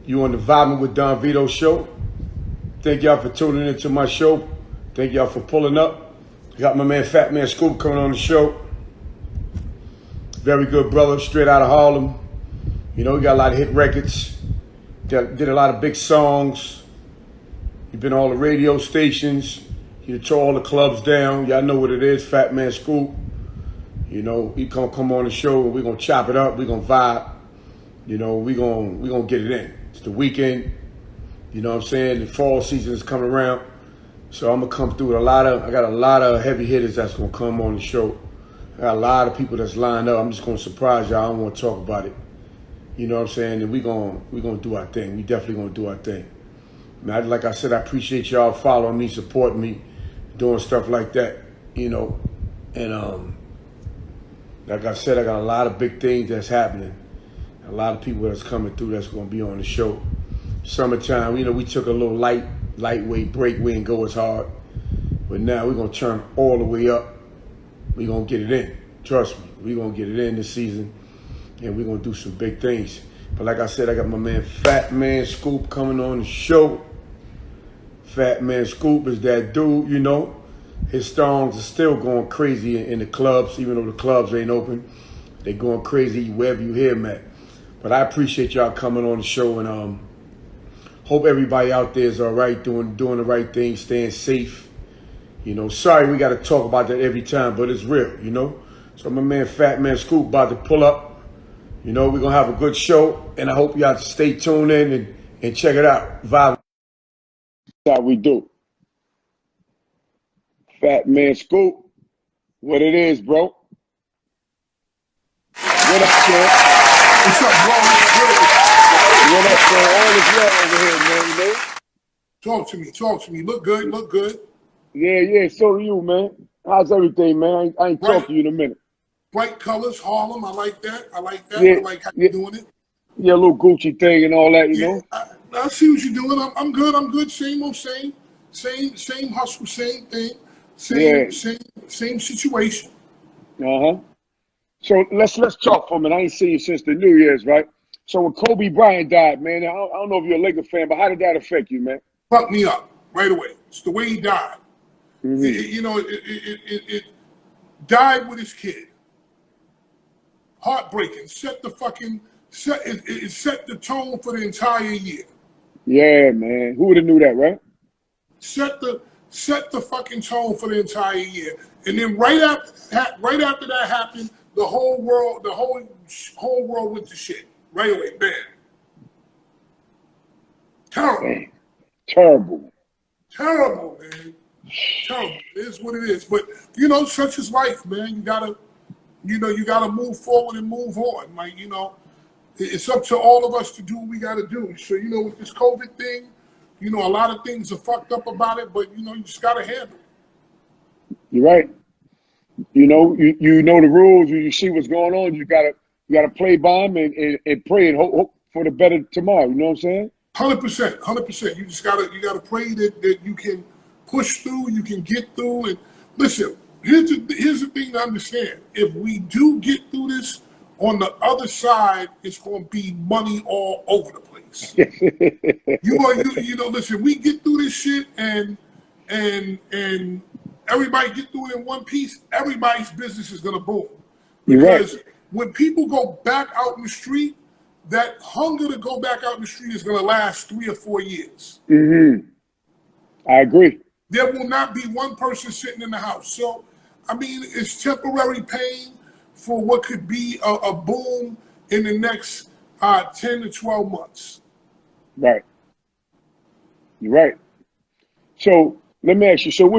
You on the Vibing with DONVETO show. Thank y'all for tuning into my show. Thank y'all for pulling up. Got my man Fatman Coop coming on the show. Very good brother, straight out of Harlem. You know, he got a lot of hit records. Did a lot of big songs. He been on all the radio stations. He tore all the clubs down. Y'all know what it is, Fatman Coop. You know, he gonna come on the show and we're gonna chop it up. We're gonna vibe. You know, we gonna get it in. It's the weekend. You know what I'm saying? The fall season is coming around. So I'm gonna come through with I got a lot of heavy hitters that's gonna come on the show. I got a lot of people that's lined up. I'm just gonna surprise y'all. I don't wanna talk about it. You know what I'm saying? And we gonna do our thing. We definitely gonna do our thing. Man, like I said, I appreciate y'all following me, supporting me, doing stuff like that, you know. And like I said, I got a lot of big things that's happening. A lot of people that's coming through that's gonna be on the show. Summertime, you know, we took a little lightweight break. We didn't go as hard. But now we're gonna turn all the way up. We're gonna get it in. Trust me, we're gonna get it in this season. And we're gonna do some big things. But like I said, I got my man Fatman Coop coming on the show. Fatman Coop is that dude, you know. His songs are still going crazy in the clubs, even though the clubs ain't open. They going crazy wherever you hear them at. But I appreciate y'all coming on the show, and hope everybody out there is all right, doing the right thing, staying safe. You know, sorry we got to talk about that every time, but it's real, you know. So my man Fatman Coop about to pull up. You know, we're going to have a good show, and I hope y'all stay tuned in and check it out. Vibe. That's how we do. Fatman Coop, what it is, bro. What up, champ? What's up, bro? What up, bro? All is well over here, man, you know? Talk to me. Look good. Yeah, so do you, man. How's everything, man? I ain't talked to you in a minute. Bright colors, Harlem, I like that. Yeah, I like how you're doing it. Yeah, a little Gucci thing and all that, you know? I see what you're doing. I'm good. Same old same. Same hustle, same thing. Same situation. Uh-huh. So let's talk for a minute. I ain't seen you since the New Year's, right? So when Kobe Bryant died, man, I don't know if you're a Lakers fan, but how did that affect you, man? Fucked me up right away. It's the way he died. Mm-hmm. It died with his kid. Heartbreaking. It set the tone for the entire year. Yeah, man. Who would have knew that, right? Set the fucking tone for the entire year. And then right after that happened, the whole world went to shit. Right away, bam. Terrible. Man. Terrible, man. Terrible. It is what it is. But you know, such is life, man. You gotta move forward and move on. Like, you know, it's up to all of us to do what we gotta do. So, you know, with this COVID thing, you know, a lot of things are fucked up about it, but you know, you just gotta handle it. You're right. You know, you know the rules. You see what's going on. You gotta play by them and pray and hope for the better tomorrow. You know what I'm saying? 100%. You gotta pray that you can push through, you can get through. And listen, here's the thing to understand. If we do get through this, on the other side, it's going to be money all over the place. you know, listen, we get through this shit and everybody get through it in one piece, everybody's business is going to boom. Because when people go back out in the street, that hunger to go back out in the street is going to last 3 or 4 years. Mm-hmm. I agree. There will not be one person sitting in the house. So, I mean, it's temporary pain for what could be a boom in the next 10 to 12 months. Right. You're right. So let me ask you. So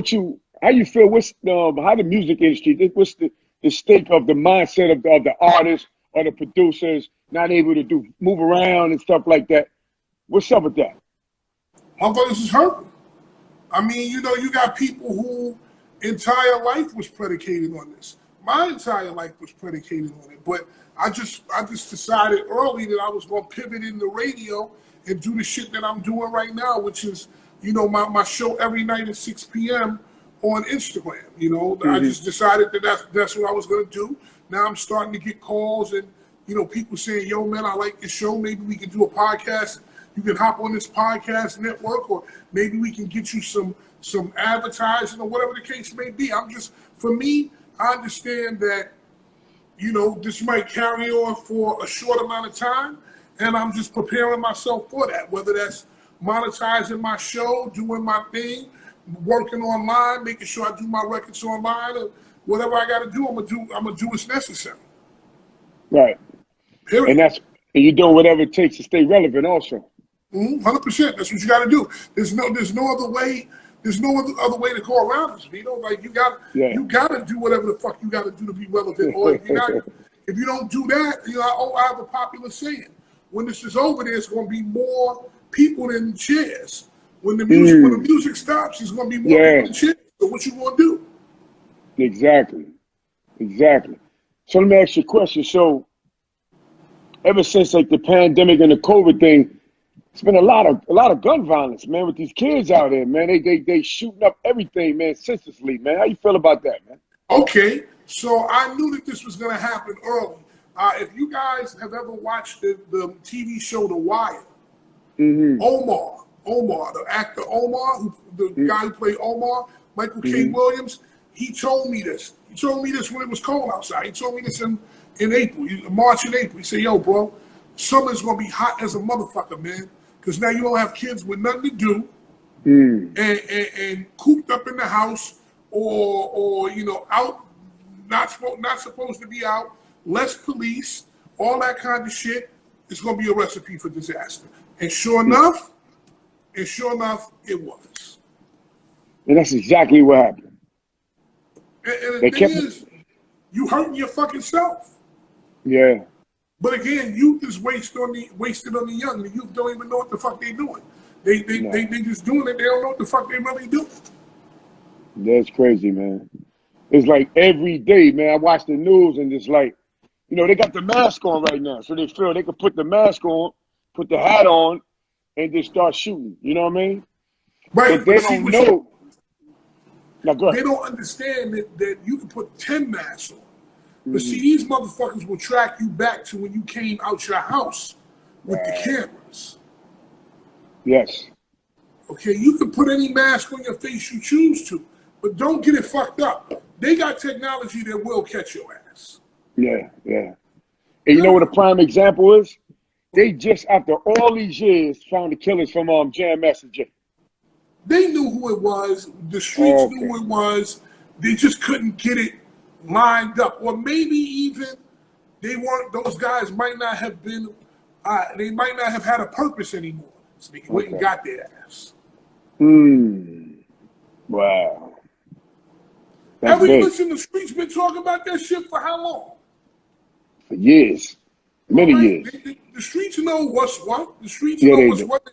how you feel? What's how the music industry? What's the state of the mindset of the artists or the producers not able to move around and stuff like that? What's up with that? Motherfuckers is hurting. I mean, you know, you got people who entire life was predicated on this. My entire life was predicated on it, but I just decided early that I was going to pivot into radio and do the shit that I'm doing right now, which is, you know, my show every night at 6 p.m. on Instagram. You know, mm-hmm. I just decided that that's what I was going to do. Now I'm starting to get calls and, you know, people saying, yo, man, I like your show. Maybe we can do a podcast. you can hop on this podcast network, or maybe we can get you some advertising or whatever the case may be. For me, I understand that, you know, this might carry on for a short amount of time, and I'm just preparing myself for that, whether that's monetizing my show, doing my thing, working online, making sure I do my records online, or whatever I got to do, I'm gonna do what's necessary. Right. Period. And you're doing whatever it takes to stay relevant also. 100%. That's what you got to do. There's no other way. There's no other way to go around this. You know, like you got to do whatever the fuck you got to do to be relevant. Or if you don't do that, you know, I have a popular saying: when this is over, there's going to be more people than chairs. When the music stops, there's going to be more people than chairs. So what you going to do? Exactly. So let me ask you a question. So ever since like the pandemic and the COVID thing, it's been a lot of gun violence, man, with these kids out there, man. They shooting up everything, man, senselessly, man. How you feel about that, man? Okay, so I knew that this was going to happen early. If you guys have ever watched the TV show The Wire, Omar, the actor Omar, the guy who played Omar, Michael K. Williams, he told me this. He told me this when it was cold outside. He told me this in April, March and April. He said, yo, bro, summer's going to be hot as a motherfucker, man. Because now you don't have kids with nothing to do and cooped up in the house or you know, out, not supposed to be out, less police, all that kind of shit. It's going to be a recipe for disaster. And sure enough, it was. And that's exactly what happened. And the thing is, you hurting your fucking self. Yeah. But again, youth is wasted on the young. The youth don't even know what the fuck they doing. They just doing it. They don't know what the fuck they really doing. That's crazy, man. It's like every day, man, I watch the news and it's like, you know, they got the mask on right now. So they feel they could put the mask on, put the hat on, and just start shooting. You know what I mean? Right. But they don't know. Now, go ahead. They don't understand that you can put 10 masks on. But see, these motherfuckers will track you back to when you came out your house with the cameras. Yes. Okay, you can put any mask on your face you choose to, but don't get it fucked up. They got technology that will catch your ass. Yeah. And you know what a prime example is? They just, after all these years, found the killers from Jam Master Jay. They knew who it was. The streets knew who it was. They just couldn't get it lined up, or maybe even those guys might not have been, they might not have had a purpose anymore, so they went and got their ass. Wow. Everybody in the streets been talking about that shit for how long? For years, many years. The streets know what's what. The streets know what's what.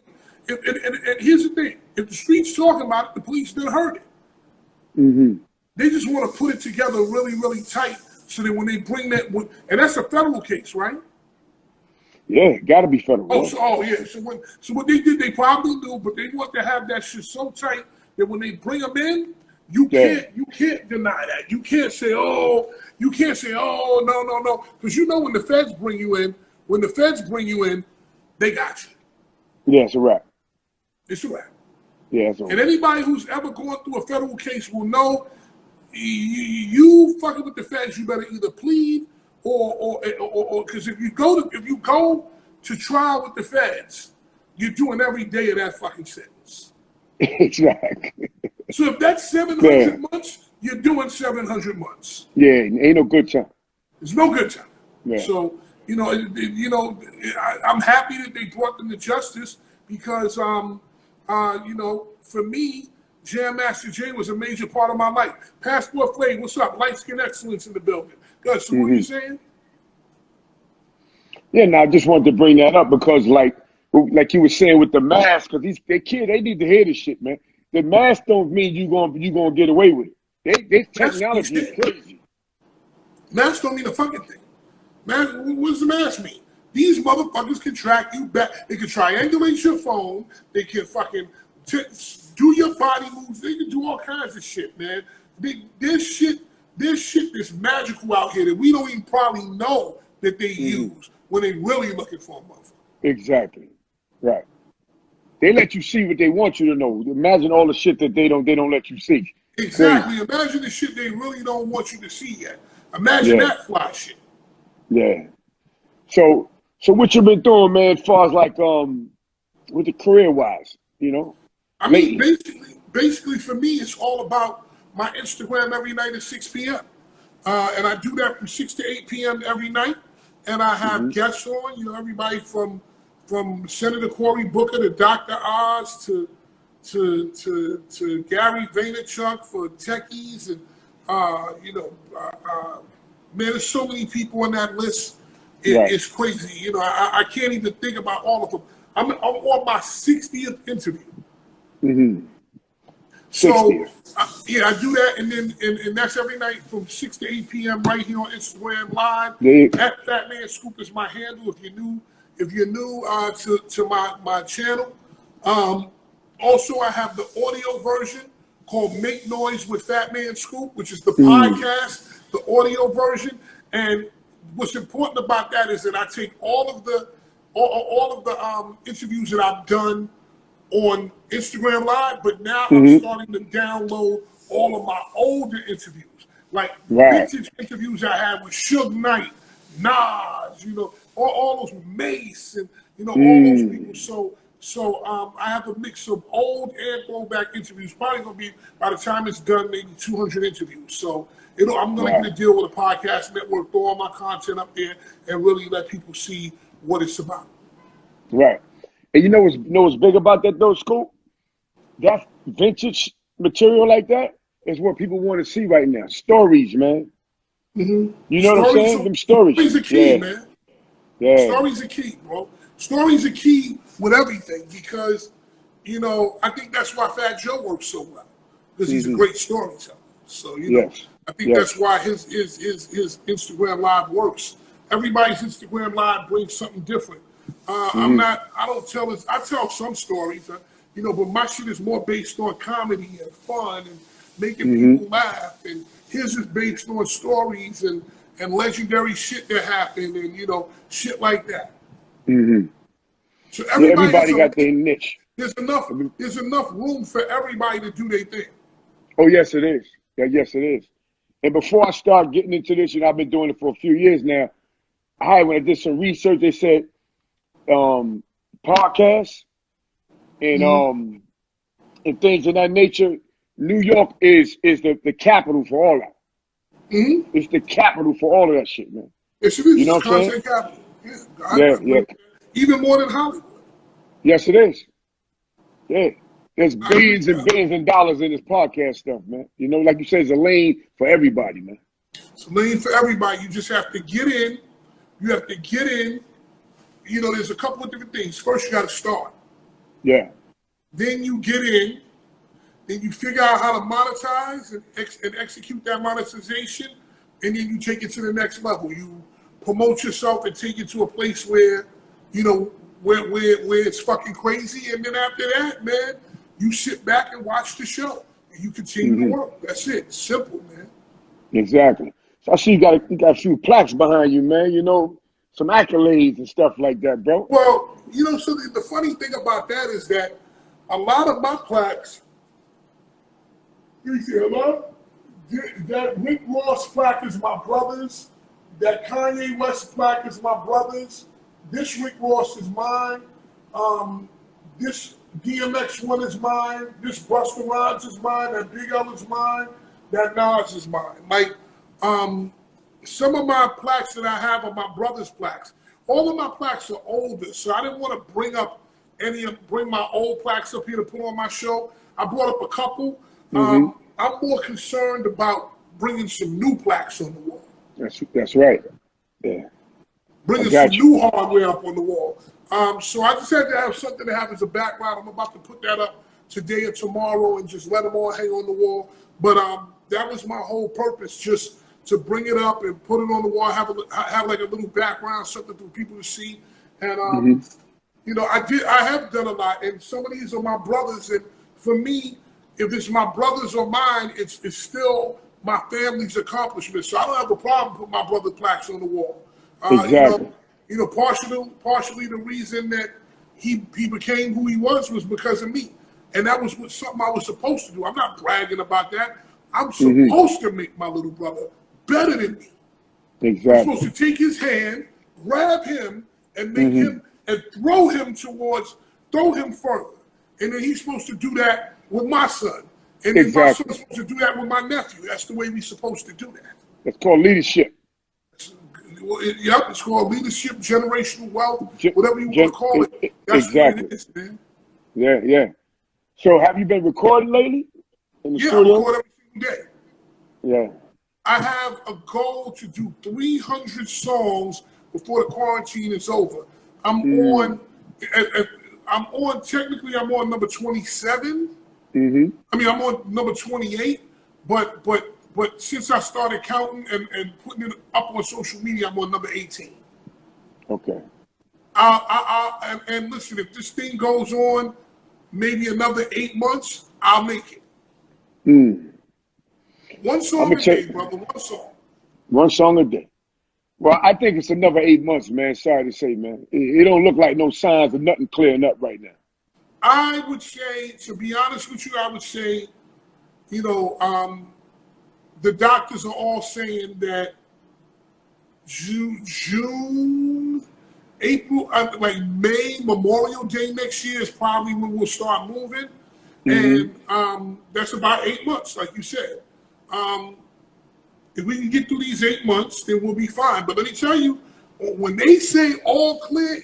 And here's the thing: if the streets talking about it, the police didn't heard it. They just want to put it together really, really tight so that when they bring that, and that's a federal case, right? Yeah, got to be federal. Yeah. So what they did, they probably do, but they want to have that shit so tight that when they bring them in, you can't deny that. You can't say, no, because you know when the feds bring you in, they got you. Yeah, it's a wrap. It's a wrap. Yeah, it's a wrap. And anybody who's ever gone through a federal case will know. You fucking with the feds, you better either plead or because if you go to trial with the feds, you're doing every day of that fucking sentence. Exactly. So if that's 700 months, you're doing 700 months. Yeah, ain't no good time. There's no good time. Yeah. So I'm happy that they brought them to justice because for me, Jam Master Jay was a major part of my life. Passport Flav, what's up? Light Skin Excellence in the building. Good. So what are you saying? Yeah, no, I just wanted to bring that up because, like you were saying with the mask, because they need to hear this shit, man. The mask don't mean you gonna get away with it. This technology is crazy. Mask don't mean a fucking thing. Man, what does the mask mean? These motherfuckers can track you back. They can triangulate your phone. They can fucking do your body moves. They can do all kinds of shit, man. There's shit that's magical out here that we don't even probably know that they use when they really looking for a motherfucker. Exactly. Right. they let you see what they want you to know. Imagine all the shit that they don't let you see. Exactly. Crazy. Imagine the shit they really don't want you to see yet. Imagine Yeah. that fly shit. Yeah. So what you been doing, man, as far as like with the career wise, you know? I mean, Lately. basically for me, it's all about my Instagram every night at 6 p.m. And I do that from 6 to 8 p.m. every night. And I have guests on, you know, everybody from Senator Cory Booker to Dr. Oz to Gary Vaynerchuk for techies, and man, there's so many people on that list. It's crazy. You know, I can't even think about all of them. I'm on my 60th interview. Mm-hmm. So yeah, I do that, and then and that's every night from 6 to 8 p.m. right here on Instagram Live. At Fatman Scoop is my handle. If you're new to my channel. Also, I have the audio version called Make Noise with Fatman Scoop, which is the podcast, the audio version. And what's important about that is that I take all of the interviews that I've done on Instagram Live, but now I'm starting to download all of my older interviews, like vintage interviews I had with Suge Knight, Nas, you know, all those Mace, and you know, all those people. So I have a mix of old and throwback interviews. Probably gonna be, by the time it's done, maybe 200 interviews. So I'm gonna get a deal with a podcast network, throw all my content up there, and really let people see what it's about. Right. And you know what's big about that though, Scoop? That vintage material like that is what people want to see right now. Stories, man. You know what I'm saying? Them stories. Stories are key, man. Yeah. Stories are key, bro. Stories are key with everything because, you know, I think that's why Fat Joe works so well, because he's a great storyteller. So, you know, I think that's why his Instagram Live works. Everybody's Instagram Live brings something different. I tell some stories, you know, but my shit is more based on comedy and fun and making people laugh. And his is based on stories and legendary shit that happened and, you know, shit like that. So everybody got their niche. There's enough room for everybody to do their thing. Oh, yes, it is. Yeah, yes, it is. And before I start getting into this, and I've been doing it for a few years now, when I did some research, they said podcasts and things of that nature, New York is the capital for all that. It's the capital for all of that shit, man. Yes, it is. You know what I'm saying? Capital. Yeah. Even more than Hollywood. Yes, it is. Yeah. There's billions and billions of dollars in this podcast stuff, man. You know, like you said, it's a lane for everybody, man. It's a lane for everybody. You just have to get in. You have to get in. You know, there's a couple of different things. First, you got to start. Yeah. Then you get in. Then you figure out how to monetize and execute that monetization. And then you take it to the next level. You promote yourself and take it to a place where, you know, where it's fucking crazy. And then after that, man, you sit back and watch the show. And you continue to work. That's it. Simple, man. Exactly. So I see you got a few plaques behind you, man. You know, some accolades and stuff like that, bro. Well, you know, so the funny thing about that is that a lot of my plaques, that Rick Ross plaque is my brother's. That Kanye West plaque is my brother's. This Rick Ross is mine. This DMX one is mine. This Busta Rhymes is mine. That Big L is mine. That Nas is mine. Like, some of my plaques that I have are my brother's plaques. All of my plaques are older, so I didn't want to bring my old plaques up here to put on my show. I brought up a couple. I'm more concerned about bringing some new plaques on the wall. That's right. Yeah. Bringing some new hardware up on the wall. So I just had to have something to have as a background. I'm about to put that up today or tomorrow and just let them all hang on the wall. But that was my whole purpose, just to bring it up and put it on the wall, have like a little background, something for people to see. And you know, I have done a lot, and some of these are my brothers. And for me, if it's my brothers or mine, it's still my family's accomplishment. So I don't have a problem putting my brother plaques on the wall. Exactly. You know, partially the reason that he became who he was because of me. And that was something I was supposed to do. I'm not bragging about that. I'm supposed to make my little brother better than me. Exactly. I'm supposed to take his hand, grab him, and make him and throw him further. And then he's supposed to do that with my son. And then my son's supposed to do that with my nephew. That's the way we're supposed to do that. That's called leadership. Yep, it's called leadership, generational wealth, whatever you want to call it. That's what it is, man. Yeah, yeah. So have you been recording lately in the studio? I record every single day. Yeah. I have a goal to do 300 songs before the quarantine is over. I'm on number 27. I mean, I'm on number 28, but since I started counting and putting it up on social media, I'm on number 18. Okay. And listen, if this thing goes on maybe another 8 months, I'll make it. One song a day, brother. One song. One song a day. Well, I think it's another 8 months, man. Sorry to say, man. It don't look like no signs of nothing clearing up right now. I would say, to be honest with you, I would say, the doctors are all saying that June, April, like May, Memorial Day next year is probably when we'll start moving. And that's about 8 months, like you said. If we can get through these 8 months, then we'll be fine. But let me tell you, when they say all clear,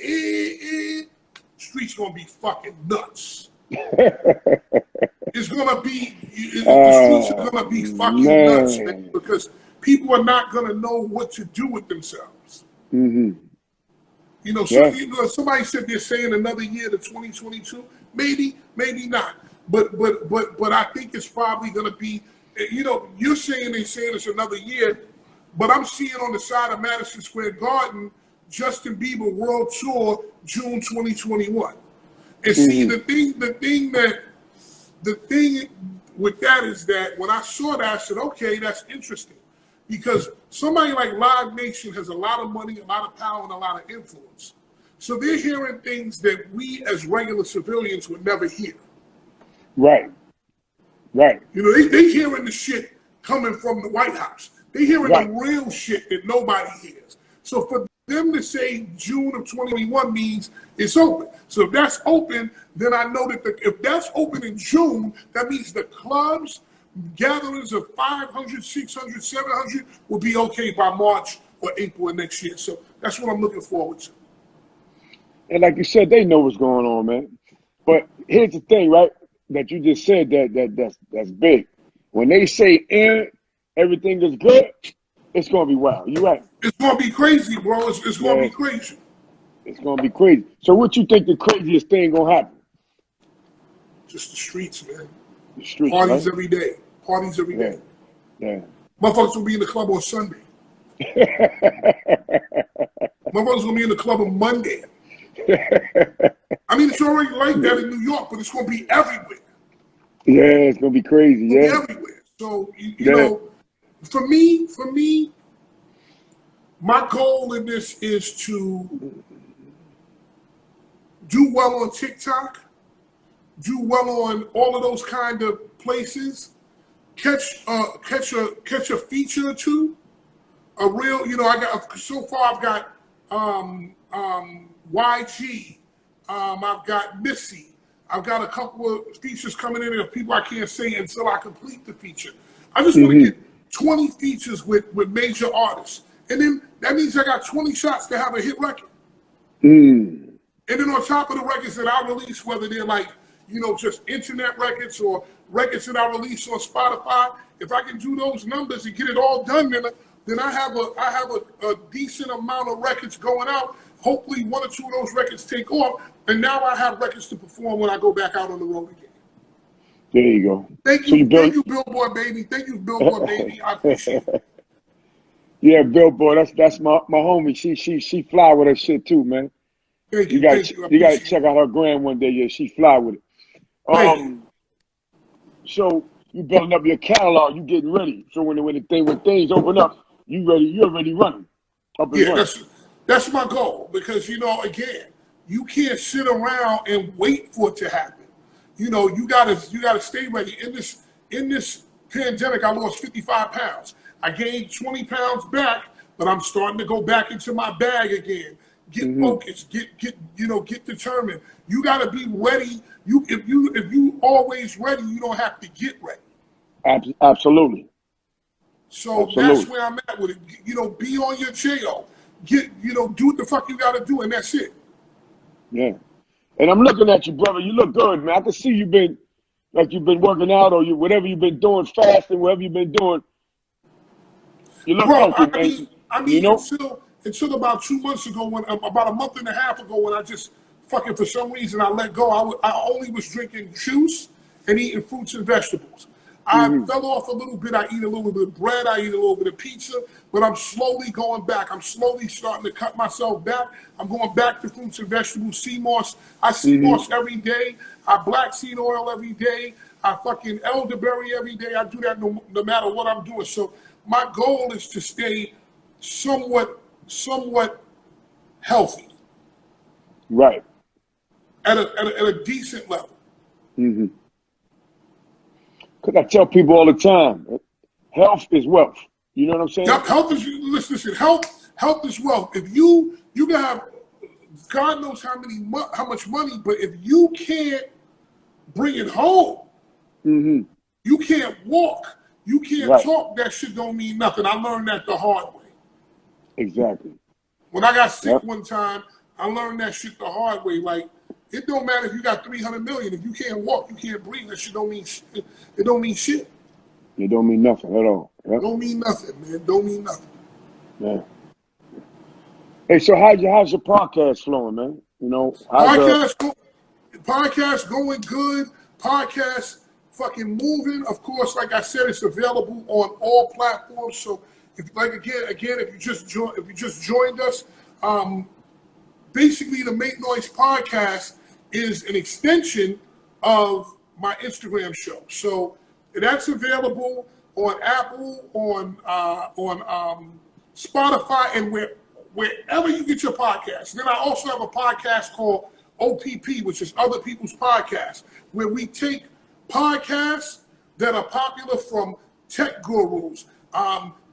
streets gonna be fucking nuts. It's gonna be, the streets are gonna be fucking nuts, man, because people are not gonna know what to do with themselves. Somebody said they're saying another year to 2022. Maybe not. But I think it's probably gonna be. You're saying they're saying it's another year, but I'm seeing on the side of Madison Square Garden, Justin Bieber World Tour, June 2021. And see, the thing with that is that when I saw that, I said, okay, that's interesting. Because somebody like Live Nation has a lot of money, a lot of power, and a lot of influence. So they're hearing things that we as regular civilians would never hear. Right. They hearing the shit coming from the White House. They hearing the real shit that nobody hears. So for them to say June of 2021 means it's open. So if that's open, then I know that if that's open in June, that means the clubs, gatherings of 500, 600, 700 will be okay by March or April of next year. So that's what I'm looking forward to. And like you said, they know what's going on, man. But here's the thing, right? That you just said that's big. When they say everything is good, it's gonna be wild. You right. It's gonna be crazy, bro. It's gonna be crazy. It's gonna be crazy. So what you think the craziest thing gonna happen? Just the streets, man. The streets. Parties every day. Parties every day. Yeah. Motherfuckers will be in the club on Sunday. Motherfuckers gonna be in the club on Monday. I mean, it's already like that in New York, but it's going to be everywhere. Yeah, it's going to be crazy. It's gonna be everywhere. So, you know, for me, my goal in this is to do well on TikTok, do well on all of those kind of places, catch a feature or two, a real, so far I've got YG. I've got Missy. I've got a couple of features coming in of people I can't say until I complete the feature. I just want to get 20 features with major artists. And then that means I got 20 shots to have a hit record. And then on top of the records that I release, whether they're like, just internet records or records that I release on Spotify, if I can do those numbers and get it all done, then I have a decent amount of records going out. Hopefully one or two of those records take off, and now I have records to perform when I go back out on the road again. There you go. Thank you, Billboard baby. Thank you, Billboard baby. I appreciate it. Yeah, Billboard. That's my homie. She fly with her shit too, man. Thank you. You gotta check out her gram one day. Yeah, she fly with it. So you building up your catalog. You getting ready. So when things open up, you're already running. Up and running. That's my goal because, again, You can't sit around and wait for it to happen. You know, you gotta stay ready. In this pandemic, I lost 55 pounds. I gained 20 pounds back, but I'm starting to go back into my bag again. Get focused, get determined. You gotta be ready. If you always ready, you don't have to get ready. Absolutely. So that's where I'm at with it. You know, be on your tail. Do what the fuck you gotta do, and that's it. Yeah. And I'm looking at you, brother. You look good, man. I can see you've been working out or whatever you've been doing, fasting, whatever you've been doing. You look healthy, man. I mean, until about 2 months ago, about a month and a half ago, when I just fucking for some reason I let go. I only was drinking juice and eating fruits and vegetables. I fell off a little bit. I eat a little bit of bread. I eat a little bit of pizza, but I'm slowly going back. I'm slowly starting to cut myself back. I'm going back to fruits and vegetables, sea moss. I sea moss every day. I black seed oil every day. I fucking elderberry every day. I do that no matter what I'm doing. So my goal is to stay somewhat healthy. Right. At a decent level. Because I tell people all the time, health is wealth. You know what I'm saying? Yep, health is, listen, health is wealth. If you can have, God knows how much money, but if you can't bring it home, you can't walk, you can't talk, that shit don't mean nothing. I learned that the hard way. Exactly. When I got sick one time, I learned that shit the hard way. Like, it don't matter if you got 300 million. If you can't walk, you can't breathe. That shit don't mean shit. It don't mean shit. It don't mean nothing at all. It don't mean nothing, man. Don't mean nothing. Yeah. Hey, so how's your podcast flowing, man? You know, podcast going good. Podcast fucking moving. Of course, like I said, it's available on all platforms. So, if you just joined us, basically the Make Noise podcast is an extension of my Instagram show. So that's available on Apple, on Spotify, and wherever you get your podcasts. Then I also have a podcast called OPP, which is Other People's Podcasts, where we take podcasts that are popular from tech gurus,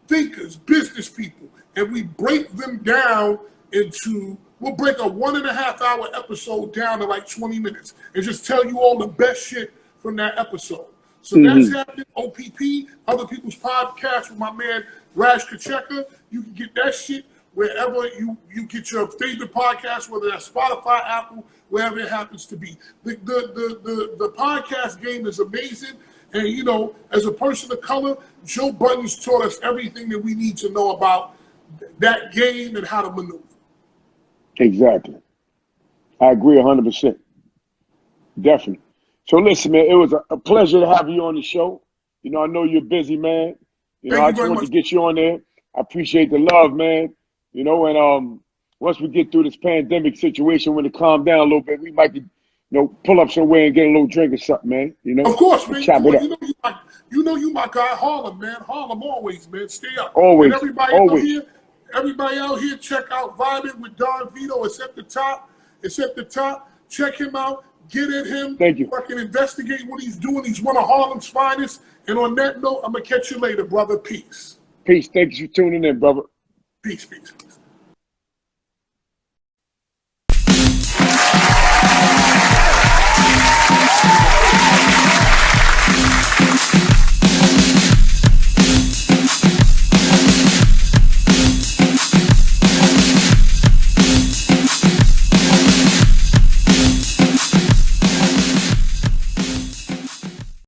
thinkers, business people, and we break them down into, we'll break a 1.5 hour episode down to like 20 minutes and just tell you all the best shit from that episode. So that's happening. OPP, Other People's Podcasts, with my man Raj Kacheka. You can get that shit wherever you get your favorite podcast, whether that's Spotify, Apple, wherever it happens to be. The podcast game is amazing. And, you know, as a person of color, Joe Budden's taught us everything that we need to know about that game and how to maneuver. Exactly. I agree 100%. Definitely. So listen, man, it was a pleasure to have you on the show. You know, I know you're busy, man. You know, I just wanted to get you on there. I appreciate the love, man. You know, and once we get through this pandemic situation, when it calms down a little bit, we might be, pull up somewhere and get a little drink or something, man. You know, of course, man. Chop it up. You know you my guy, Harlem, man. Harlem always, man. Stay up. Always. And everybody out here, check out Vibing with DONVETO. It's at the top. Check him out. Get at him. Thank you. Fucking investigate what he's doing. He's one of Harlem's finest. And on that note, I'm gonna catch you later, brother. Peace. Peace. Thanks for tuning in, brother. Peace.